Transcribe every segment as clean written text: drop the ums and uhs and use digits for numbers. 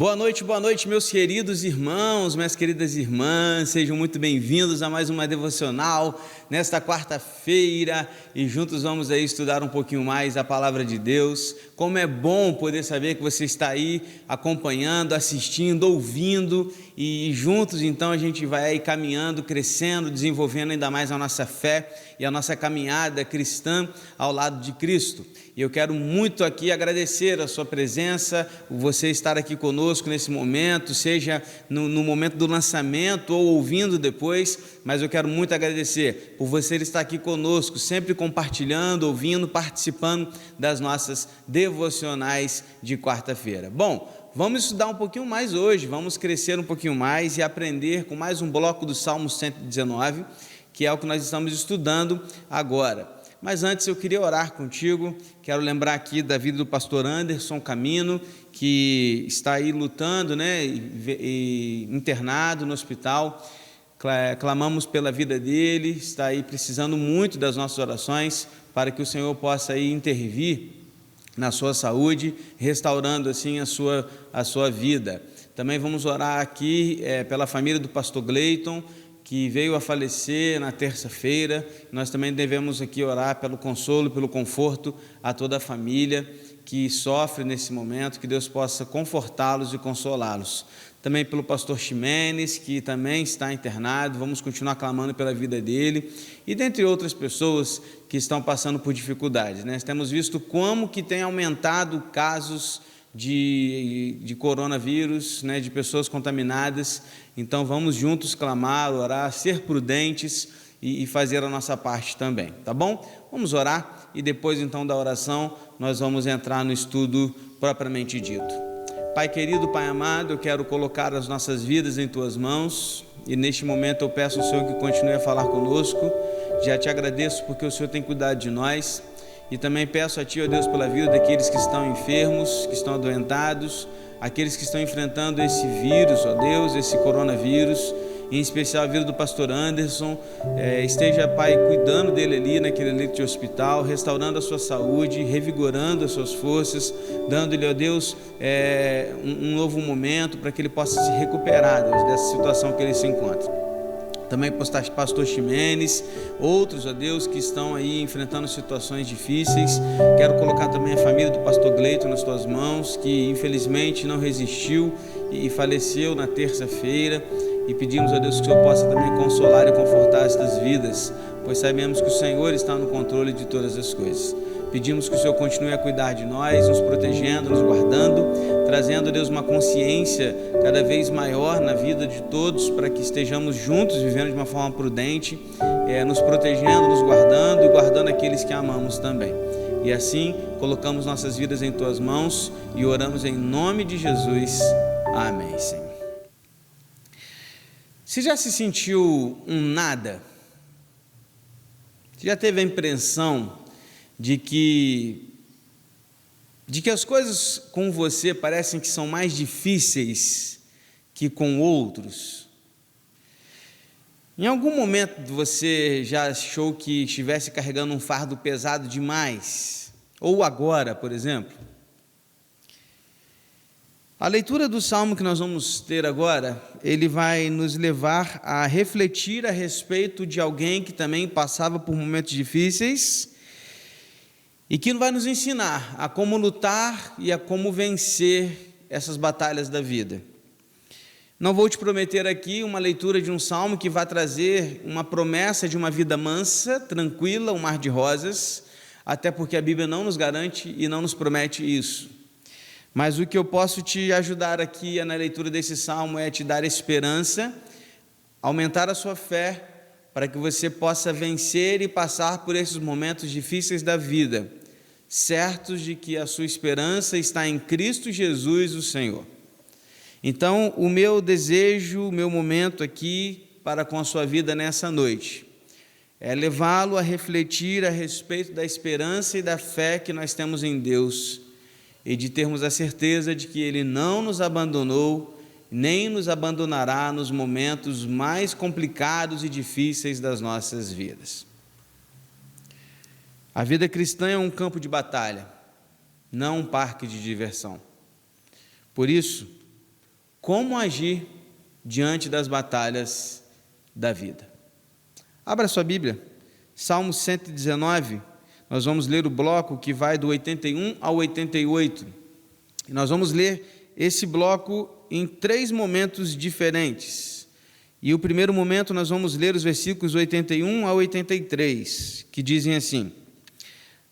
Boa noite, meus queridos irmãos, minhas queridas irmãs, sejam muito bem-vindos a mais uma devocional nesta quarta-feira e juntos vamos aí estudar um pouquinho mais a palavra de Deus. Como é bom poder saber que você está aí acompanhando, assistindo, ouvindo e juntos então a gente vai aí caminhando, crescendo, desenvolvendo ainda mais a nossa fé e a nossa caminhada cristã ao lado de Cristo. E eu quero muito aqui agradecer a sua presença, você estar aqui conosco nesse momento, seja no momento do lançamento ou ouvindo depois, mas eu quero muito agradecer por você estar aqui conosco, sempre compartilhando, ouvindo, participando das nossas devocionais de quarta-feira. Bom, vamos estudar um pouquinho mais hoje, vamos crescer um pouquinho mais e aprender com mais um bloco do Salmo 119, que é o que nós estamos estudando agora. Mas antes eu queria orar contigo, quero lembrar aqui da vida do pastor Anderson Camino, que está aí lutando, e internado no hospital, clamamos pela vida dele, está aí precisando muito das nossas orações, para que o Senhor possa aí intervir na sua saúde, restaurando assim a sua vida. Também vamos orar aqui pela família do pastor Gleiton, que veio a falecer na terça-feira. Nós também devemos aqui orar pelo consolo, pelo conforto a toda a família que sofre nesse momento, que Deus possa confortá-los e consolá-los. Também pelo pastor Ximenes, que também está internado, vamos continuar clamando pela vida dele, e dentre outras pessoas que estão passando por dificuldades, Nós temos visto como que tem aumentado casos de coronavírus, de pessoas contaminadas. Então vamos juntos clamar, orar, ser prudentes e fazer a nossa parte também, tá bom? Vamos orar e depois então da oração nós vamos entrar no estudo propriamente dito. Pai querido, Pai amado, eu quero colocar as nossas vidas em Tuas mãos e neste momento eu peço ao Senhor que continue a falar conosco. Já te agradeço porque o Senhor tem cuidado de nós. E também peço a Ti, ó Deus, pela vida daqueles que estão enfermos, que estão adoentados, aqueles que estão enfrentando esse vírus, ó Deus, esse coronavírus, em especial a vida do pastor Anderson. Esteja, Pai, cuidando dele ali naquele leito de hospital, restaurando a sua saúde, revigorando as suas forças, dando-lhe, ó Deus, um novo momento para que ele possa se recuperar, Deus, dessa situação que ele se encontra. Também pastor Ximenes, outros, ó Deus, que estão aí enfrentando situações difíceis. Quero colocar também a família do pastor Gleiton nas Tuas mãos, que infelizmente não resistiu e faleceu na terça-feira. E pedimos a Deus que o Senhor possa também consolar e confortar estas vidas, pois sabemos que o Senhor está no controle de todas as coisas. Pedimos que o Senhor continue a cuidar de nós, nos protegendo, nos guardando, trazendo, Deus, uma consciência cada vez maior na vida de todos, para que estejamos juntos, vivendo de uma forma prudente, nos protegendo, nos guardando e guardando aqueles que amamos também. E assim, colocamos nossas vidas em Tuas mãos e oramos em nome de Jesus. Amém, Senhor. Você já se sentiu um nada? Você já teve a impressão de que as coisas com você parecem que são mais difíceis que com outros? Em algum momento você já achou que estivesse carregando um fardo pesado demais? Ou agora, por exemplo? A leitura do Salmo que nós vamos ter agora, ele vai nos levar a refletir a respeito de alguém que também passava por momentos difíceis e que vai nos ensinar a como lutar e a como vencer essas batalhas da vida. Não vou te prometer aqui uma leitura de um salmo que vai trazer uma promessa de uma vida mansa, tranquila, um mar de rosas, até porque a Bíblia não nos garante e não nos promete isso. Mas o que eu posso te ajudar aqui na leitura desse salmo é te dar esperança, aumentar a sua fé, para que você possa vencer e passar por esses momentos difíceis da vida, certos de que a sua esperança está em Cristo Jesus, o Senhor. Então, o meu desejo, o meu momento aqui para com a sua vida nessa noite, é levá-lo a refletir a respeito da esperança e da fé que nós temos em Deus, e de termos a certeza de que Ele não nos abandonou, nem nos abandonará nos momentos mais complicados e difíceis das nossas vidas. A vida cristã é um campo de batalha, não um parque de diversão. Por isso, como agir diante das batalhas da vida. Abra sua Bíblia, Salmo 119, nós vamos ler o bloco que vai do 81 ao 88. E nós vamos ler esse bloco em 3 momentos diferentes. E o primeiro momento nós vamos ler os versículos 81 a 83, que dizem assim: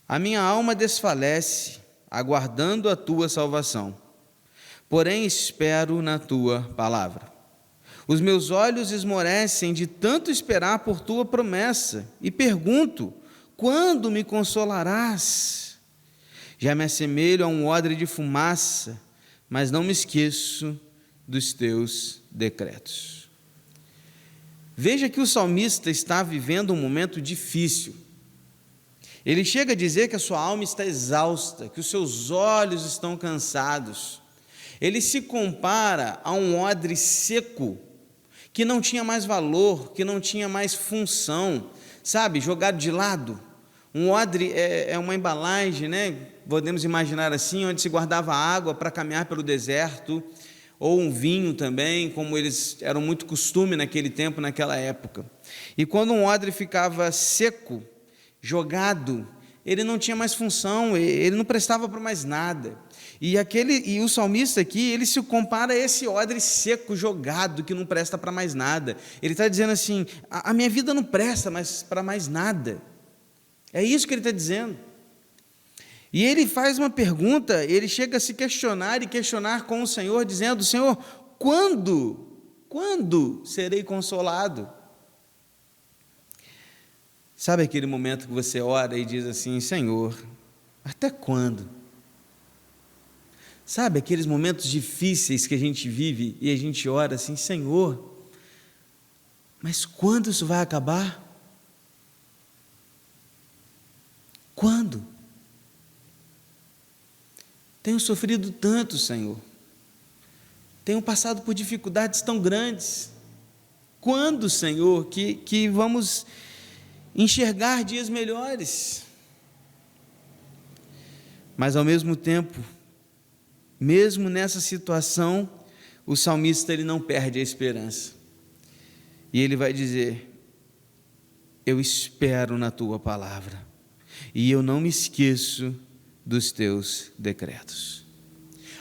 A minha alma desfalece, aguardando a tua salvação, porém espero na tua palavra. Os meus olhos esmorecem de tanto esperar por tua promessa, e pergunto: quando me consolarás? Já me assemelho a um odre de fumaça, mas não me esqueço dos teus decretos. Veja que o salmista está vivendo um momento difícil. Ele chega a dizer que a sua alma está exausta, que os seus olhos estão cansados. Ele se compara a um odre seco, que não tinha mais valor, que não tinha mais função, sabe, jogado de lado. Um odre é uma embalagem, né? Podemos imaginar assim, onde se guardava água para caminhar pelo deserto, ou um vinho também, como eles eram muito costume naquele tempo, naquela época. E quando um odre ficava seco, jogado, ele não tinha mais função, ele não prestava para mais nada. E o salmista aqui, ele se compara a esse odre seco, jogado, que não presta para mais nada. Ele está dizendo assim: a minha vida não presta mais para mais nada. É isso que ele está dizendo. E ele faz uma pergunta, ele chega a se questionar e questionar com o Senhor, dizendo: Senhor, quando serei consolado? Sabe aquele momento que você ora e diz assim: Senhor, até quando? Sabe aqueles momentos difíceis que a gente vive e a gente ora assim: Senhor, mas quando isso vai acabar? Quando? Tenho sofrido tanto, Senhor. Tenho passado por dificuldades tão grandes. Quando, Senhor, que vamos enxergar dias melhores? Mas ao mesmo tempo, mesmo nessa situação, o salmista ele não perde a esperança. E ele vai dizer: eu espero na tua palavra, e eu não me esqueço dos teus decretos.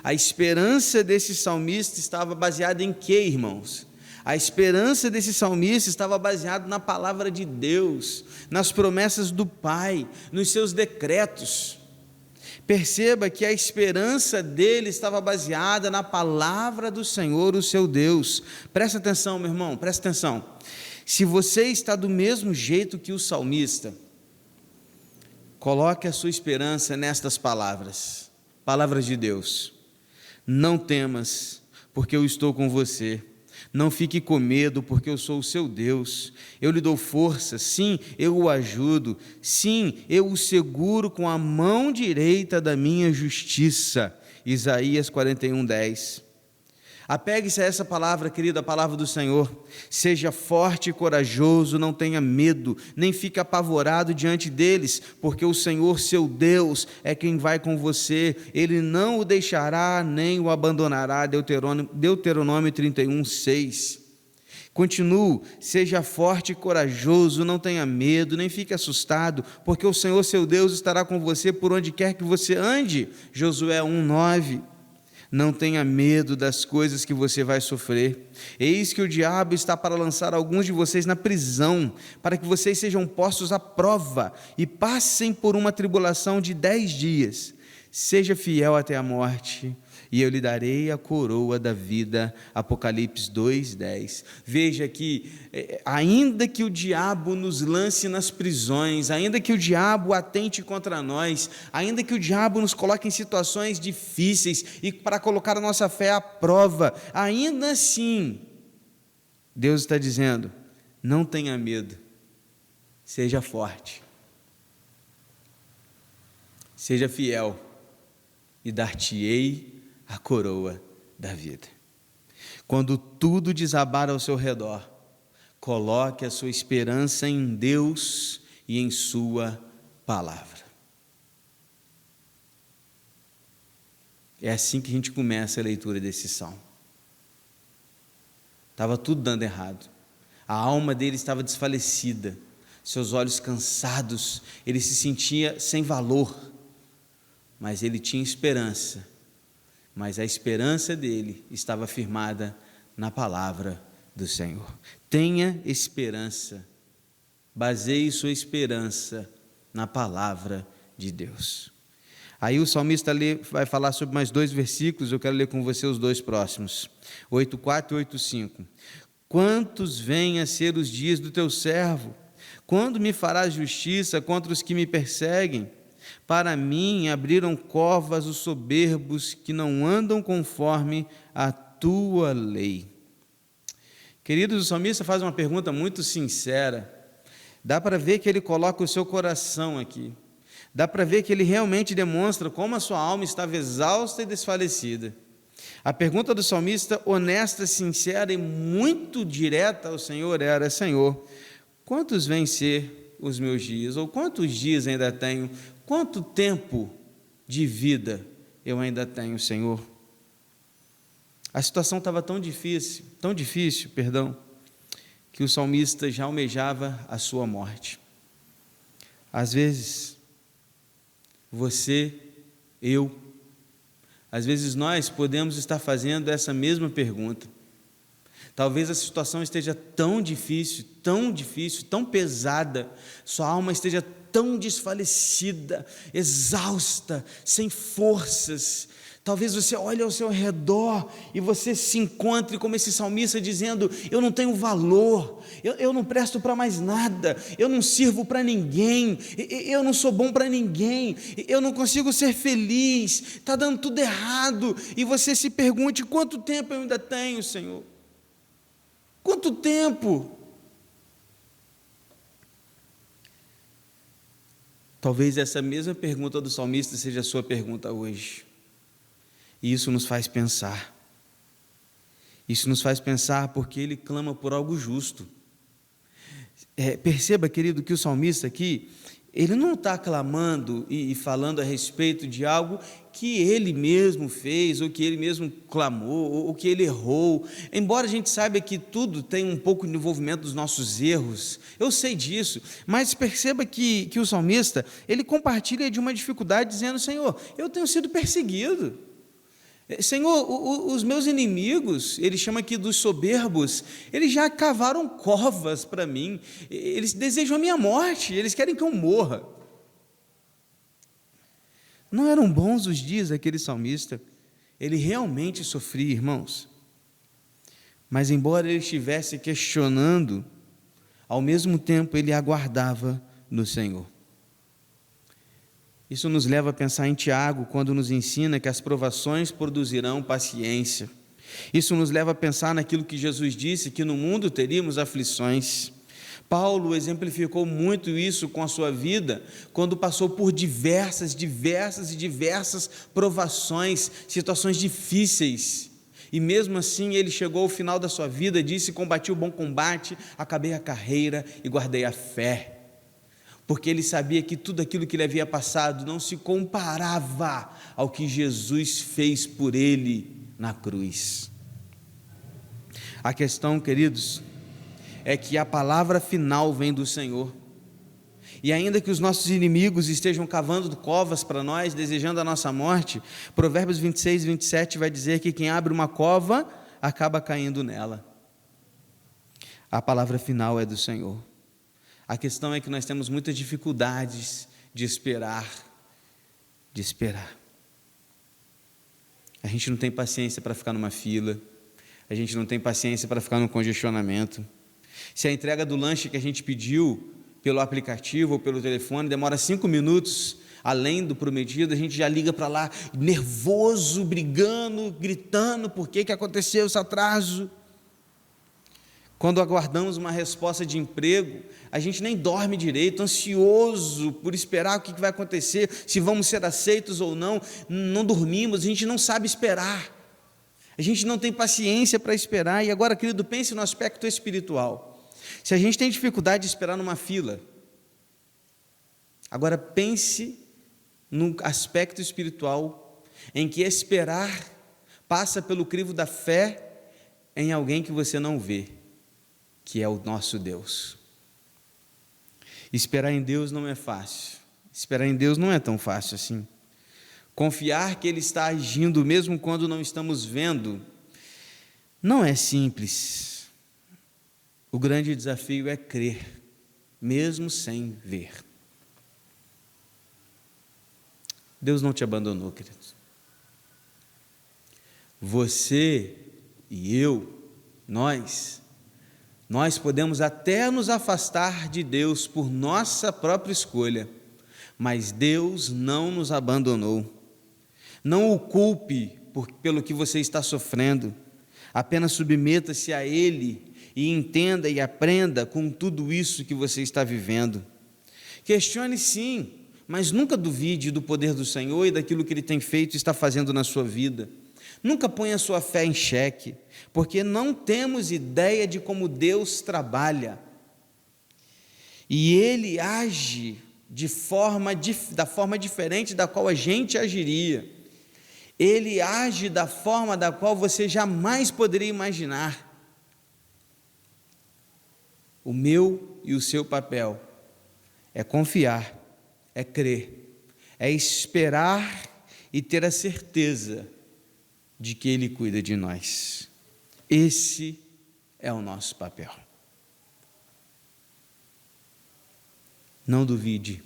A esperança desse salmista estava baseada em quê, irmãos? A esperança desse salmista estava baseada na palavra de Deus, nas promessas do Pai, nos seus decretos. Perceba que a esperança dele estava baseada na palavra do Senhor, o seu Deus. Presta atenção, meu irmão, presta atenção. Se você está do mesmo jeito que o salmista, coloque a sua esperança nestas palavras, palavras de Deus. Não temas, porque eu estou com você. Não fique com medo, porque eu sou o seu Deus. Eu lhe dou força, sim, eu o ajudo. Sim, eu o seguro com a mão direita da minha justiça. Isaías 41:10. Apegue-se a essa palavra, querido, a palavra do Senhor. Seja forte e corajoso, não tenha medo, nem fique apavorado diante deles, porque o Senhor, seu Deus, é quem vai com você. Ele não o deixará, nem o abandonará. Deuteronômio 31:6. Continuo: seja forte e corajoso, não tenha medo, nem fique assustado, porque o Senhor, seu Deus, estará com você por onde quer que você ande. Josué 1:9. Não tenha medo das coisas que você vai sofrer. Eis que o diabo está para lançar alguns de vocês na prisão, para que vocês sejam postos à prova e passem por uma tribulação de 10 dias. Seja fiel até a morte, e eu lhe darei a coroa da vida. Apocalipse 2:10. Veja que, ainda que o diabo nos lance nas prisões, ainda que o diabo atente contra nós, ainda que o diabo nos coloque em situações difíceis e para colocar a nossa fé à prova, ainda assim, Deus está dizendo: não tenha medo, seja forte, seja fiel, e dar-te-ei a coroa da vida. Quando tudo desabar ao seu redor, coloque a sua esperança em Deus e em sua palavra. É assim que a gente começa a leitura desse salmo. estava tudo dando errado. A alma dele estava desfalecida, seus olhos cansados, ele se sentia sem valor, mas ele tinha esperança, mas a esperança dele estava firmada na palavra do Senhor. Tenha esperança, baseie sua esperança na palavra de Deus. Aí o salmista vai falar sobre mais 2 versículos, eu quero ler com você os 2 próximos, 8:4 e 8:5. Quantos vêm a ser os dias do teu servo? Quando me farás justiça contra os que me perseguem? Para mim abriram covas os soberbos que não andam conforme a tua lei. Queridos, o salmista faz uma pergunta muito sincera. Dá para ver que ele coloca o seu coração aqui. Dá para ver que ele realmente demonstra como a sua alma estava exausta e desfalecida. A pergunta do salmista, honesta, sincera e muito direta ao Senhor era: Senhor, quantos vêm ser os meus dias? Ou quantos dias ainda tenho? Quanto tempo de vida eu ainda tenho, Senhor? A situação estava tão difícil, que o salmista já almejava a sua morte. Às vezes, você, eu, às vezes nós podemos estar fazendo essa mesma pergunta. Talvez a situação esteja tão difícil, tão pesada, sua alma esteja tão desfalecida, exausta, sem forças. Talvez você olhe ao seu redor e você se encontre como esse salmista dizendo: eu não tenho valor, eu não presto para mais nada, eu não sirvo para ninguém, eu não sou bom para ninguém, eu não consigo ser feliz, está dando tudo errado. E você se pergunte: quanto tempo eu ainda tenho, Senhor? Quanto tempo? Talvez essa mesma pergunta do salmista seja a sua pergunta hoje. E isso nos faz pensar. Isso nos faz pensar porque ele clama por algo justo. Perceba, querido, que o salmista aqui, ele não está clamando e falando a respeito de algo que ele mesmo fez, ou que ele mesmo clamou, ou que ele errou. Embora a gente saiba que tudo tem um pouco de envolvimento dos nossos erros, eu sei disso, mas perceba que o salmista, ele compartilha de uma dificuldade, dizendo: Senhor, eu tenho sido perseguido. Senhor, os meus inimigos, ele chama aqui dos soberbos, eles já cavaram covas para mim, eles desejam a minha morte, eles querem que eu morra. Não eram bons os dias daquele salmista, ele realmente sofria, irmãos, mas embora ele estivesse questionando, ao mesmo tempo ele aguardava no Senhor. Isso nos leva a pensar em Tiago, quando nos ensina que as provações produzirão paciência. Isso nos leva a pensar naquilo que Jesus disse, que no mundo teríamos aflições. Paulo exemplificou muito isso com a sua vida, quando passou por diversas provações, situações difíceis. E mesmo assim ele chegou ao final da sua vida, disse: combati o bom combate, acabei a carreira e guardei a fé. Porque ele sabia que tudo aquilo que ele havia passado não se comparava ao que Jesus fez por ele na cruz. A questão, queridos, é que a palavra final vem do Senhor. E ainda que os nossos inimigos estejam cavando covas para nós, desejando a nossa morte, Provérbios 26, 27 vai dizer que quem abre uma cova acaba caindo nela. A palavra final é do Senhor. A questão é que nós temos muitas dificuldades de esperar. A gente não tem paciência para ficar numa fila, a gente não tem paciência para ficar num congestionamento. Se a entrega do lanche que a gente pediu pelo aplicativo ou pelo telefone demora 5 minutos além do prometido, a gente já liga para lá nervoso, brigando, gritando: por que aconteceu esse atraso? Quando aguardamos uma resposta de emprego, a gente nem dorme direito, ansioso por esperar o que vai acontecer, se vamos ser aceitos ou não. Não dormimos, a gente não sabe esperar, a gente não tem paciência para esperar. E agora, querido, pense no aspecto espiritual. Se a gente tem dificuldade de esperar numa fila, agora pense no aspecto espiritual, em que esperar passa pelo crivo da fé em alguém que você não vê, que é o nosso Deus. Esperar em Deus não é fácil. Esperar em Deus não é tão fácil assim. Confiar que Ele está agindo mesmo quando não estamos vendo não é simples. O grande desafio é crer, mesmo sem ver. Deus não te abandonou, queridos. Você e eu, nós podemos até nos afastar de Deus por nossa própria escolha, mas Deus não nos abandonou. Não o culpe pelo que você está sofrendo, apenas submeta-se a Ele e entenda e aprenda com tudo isso que você está vivendo. Questione sim, mas nunca duvide do poder do Senhor e daquilo que Ele tem feito e está fazendo na sua vida. Nunca ponha a sua fé em xeque, porque não temos ideia de como Deus trabalha. E Ele age da forma diferente da qual a gente agiria. Ele age da forma da qual você jamais poderia imaginar. O meu e o seu papel é confiar, é crer, é esperar e ter a certeza de que Ele cuida de nós. Esse é o nosso papel. Não duvide,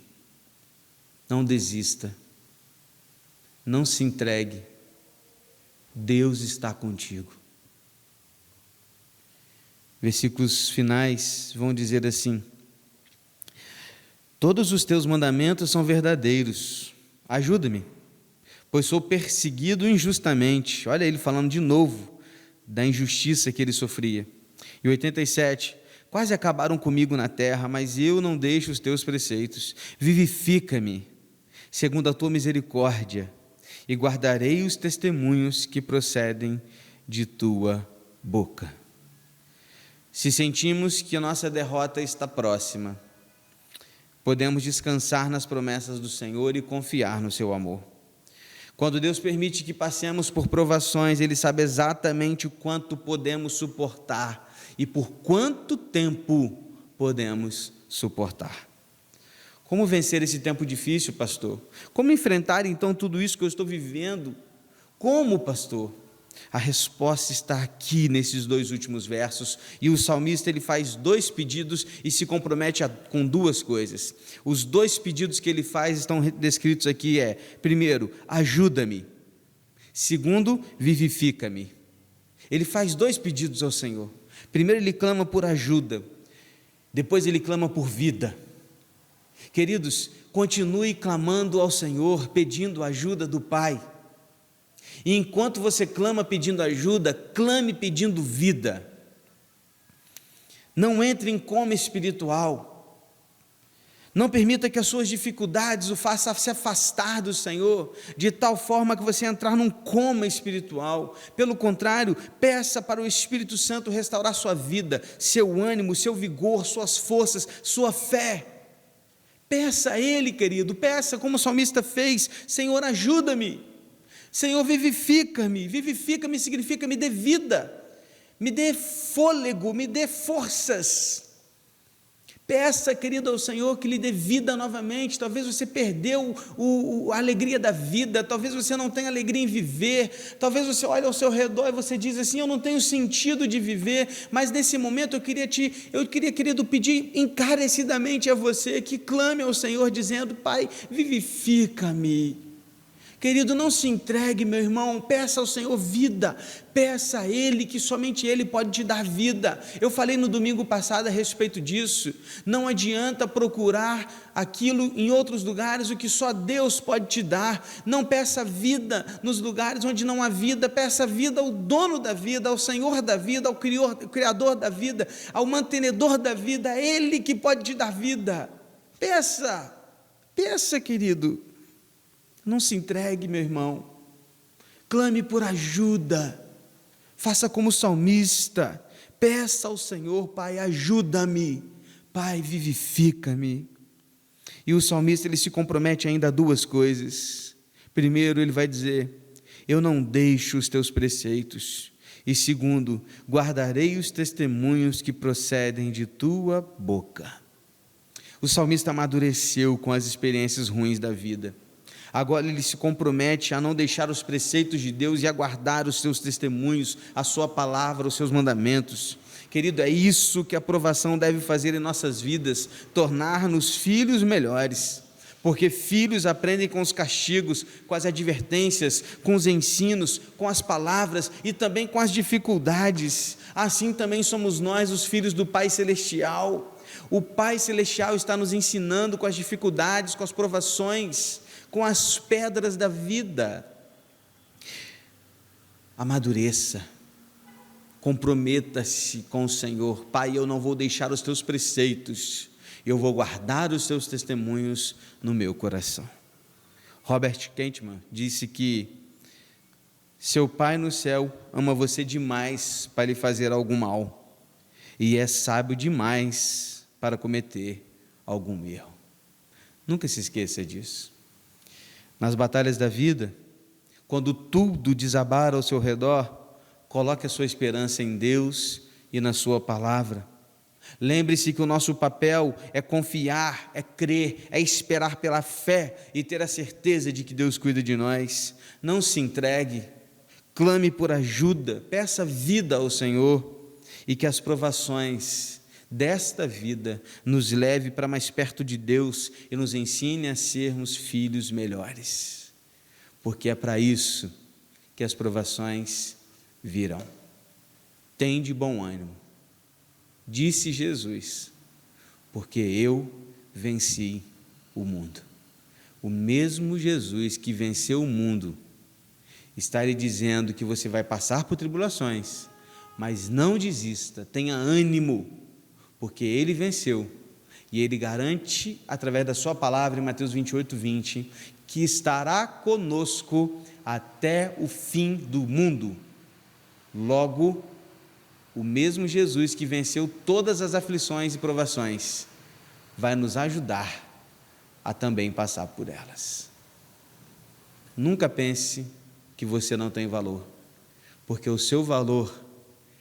não desista, não se entregue. Deus está contigo. Versículos finais vão dizer assim: todos os teus mandamentos são verdadeiros. Ajuda-me, pois sou perseguido injustamente. Olha ele falando de novo da injustiça que ele sofria. E 87, quase acabaram comigo na terra, mas eu não deixo os teus preceitos. Vivifica-me, segundo a tua misericórdia, e guardarei os testemunhos que procedem de tua boca. Se sentimos que a nossa derrota está próxima, podemos descansar nas promessas do Senhor e confiar no seu amor. Quando Deus permite que passemos por provações, Ele sabe exatamente o quanto podemos suportar e por quanto tempo podemos suportar. Como vencer esse tempo difícil, pastor? Como enfrentar então tudo isso que eu estou vivendo? Como, pastor? A resposta está aqui nesses dois últimos versos, e o salmista ele faz dois pedidos e se compromete com duas coisas. Os dois pedidos que ele faz estão descritos aqui, primeiro, ajuda-me. Segundo, vivifica-me. Ele faz dois pedidos ao Senhor. Primeiro ele clama por ajuda, depois ele clama por vida. Queridos, continue clamando ao Senhor, pedindo ajuda do Pai. E enquanto você clama pedindo ajuda, clame pedindo vida. Não entre em coma espiritual. Não permita que as suas dificuldades o façam se afastar do Senhor, de tal forma que você entrar num coma espiritual. Pelo contrário, peça para o Espírito Santo restaurar sua vida, seu ânimo, seu vigor, suas forças, sua fé. Peça a Ele, querido, peça como o salmista fez: Senhor, ajuda-me. Senhor, vivifica-me. Vivifica-me significa me dê vida, me dê fôlego, me dê forças. Peça, querido, ao Senhor que lhe dê vida novamente. Talvez você perdeu a alegria da vida, talvez você não tenha alegria em viver, talvez você olhe ao seu redor e você diz assim: eu não tenho sentido de viver. Mas nesse momento eu queria, querido, pedir encarecidamente a você que clame ao Senhor dizendo: Pai, vivifica-me. Querido, não se entregue, meu irmão, peça ao Senhor vida, peça a Ele, que somente Ele pode te dar vida. Eu falei no domingo passado a respeito disso. Não adianta procurar aquilo em outros lugares, o que só Deus pode te dar. Não peça vida nos lugares onde não há vida, peça vida ao dono da vida, ao Senhor da vida, ao Criador da vida, ao mantenedor da vida, a Ele que pode te dar vida. Peça, querido. Não se entregue, meu irmão, clame por ajuda, faça como o salmista, peça ao Senhor: Pai, ajuda-me, Pai, vivifica-me. E o salmista ele se compromete ainda a duas coisas. Primeiro ele vai dizer: eu não deixo os teus preceitos. E segundo, guardarei os testemunhos que procedem de tua boca. O salmista amadureceu com as experiências ruins da vida. Agora ele se compromete a não deixar os preceitos de Deus e a guardar os seus testemunhos, a sua palavra, os seus mandamentos. Querido, é isso que a provação deve fazer em nossas vidas, tornar-nos filhos melhores. Porque filhos aprendem com os castigos, com as advertências, com os ensinos, com as palavras e também com as dificuldades. Assim também somos nós, os filhos do Pai Celestial. O Pai Celestial está nos ensinando com as dificuldades, com as provações, com as pedras da vida. Amadureça, comprometa-se com o Senhor. Pai, eu não vou deixar os teus preceitos, eu vou guardar os teus testemunhos no meu coração. Robert Kentman disse que seu Pai no céu ama você demais para lhe fazer algum mal, e é sábio demais para cometer algum erro. Nunca se esqueça disso. Nas batalhas da vida, quando tudo desabar ao seu redor, coloque a sua esperança em Deus e na sua palavra. Lembre-se que o nosso papel é confiar, é crer, é esperar pela fé e ter a certeza de que Deus cuida de nós. Não se entregue, clame por ajuda, peça vida ao Senhor e que as provações desta vida nos leve para mais perto de Deus e nos ensine a sermos filhos melhores, porque é para isso que as provações virão. Tende bom ânimo, disse Jesus, porque eu venci o mundo. O mesmo Jesus que venceu o mundo está lhe dizendo que você vai passar por tribulações, mas não desista, tenha ânimo, porque Ele venceu, e Ele garante, através da sua palavra, em Mateus 28:20, que estará conosco até o fim do mundo. Logo, o mesmo Jesus que venceu todas as aflições e provações, vai nos ajudar a também passar por elas. Nunca pense que você não tem valor, porque o seu valor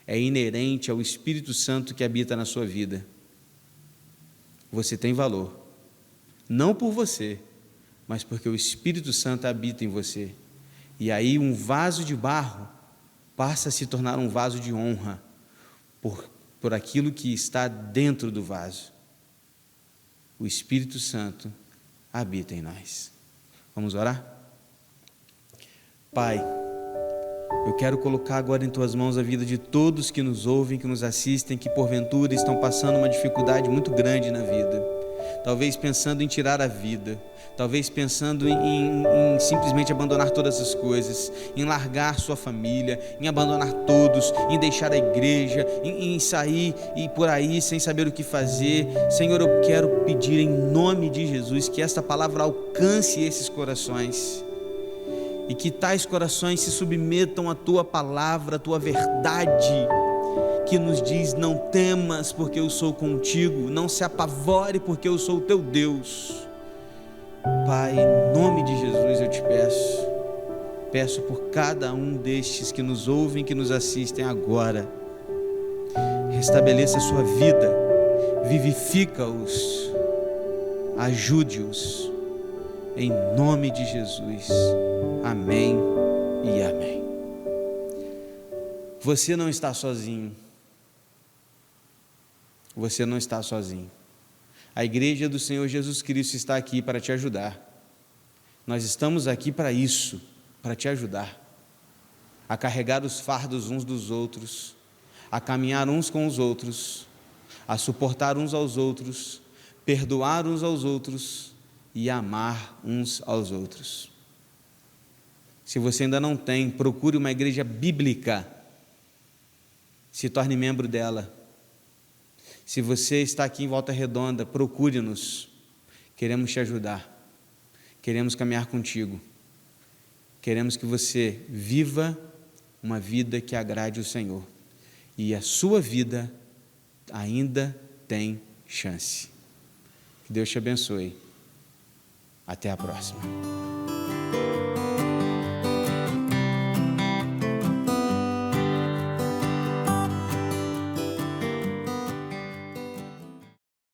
é inerente ao Espírito Santo que habita na sua vida. Você tem valor, não por você, mas porque o Espírito Santo habita em você. E aí um vaso de barro passa a se tornar um vaso de honra, por aquilo que está dentro do vaso. O Espírito Santo habita em nós. Vamos orar? Pai, eu quero colocar agora em Tuas mãos a vida de todos que nos ouvem, que nos assistem, que porventura estão passando uma dificuldade muito grande na vida, talvez pensando em tirar a vida, talvez pensando em simplesmente abandonar todas as coisas, em largar sua família, em abandonar todos, em deixar a igreja, em sair e por aí sem saber o que fazer. Senhor, eu quero pedir em nome de Jesus que esta palavra alcance esses corações e que tais corações se submetam à Tua palavra, à Tua verdade, que nos diz: não temas porque eu sou contigo, não se apavore porque eu sou o teu Deus. Pai, em nome de Jesus eu te peço por cada um destes que nos ouvem, que nos assistem agora, restabeleça a sua vida, vivifica-os, ajude-os, em nome de Jesus, amém e amém. Você não está sozinho. Você não está sozinho. A igreja do Senhor Jesus Cristo está aqui para te ajudar. Nós estamos aqui para isso, para te ajudar a carregar os fardos uns dos outros, a caminhar uns com os outros, a suportar uns aos outros, perdoar uns aos outros e amar uns aos outros. Se você ainda não tem, procure uma igreja bíblica, se torne membro dela. Se você está aqui em Volta Redonda, procure-nos, queremos te ajudar, queremos caminhar contigo, queremos que você viva uma vida que agrade o Senhor, e a sua vida ainda tem chance. Que Deus te abençoe, até a próxima.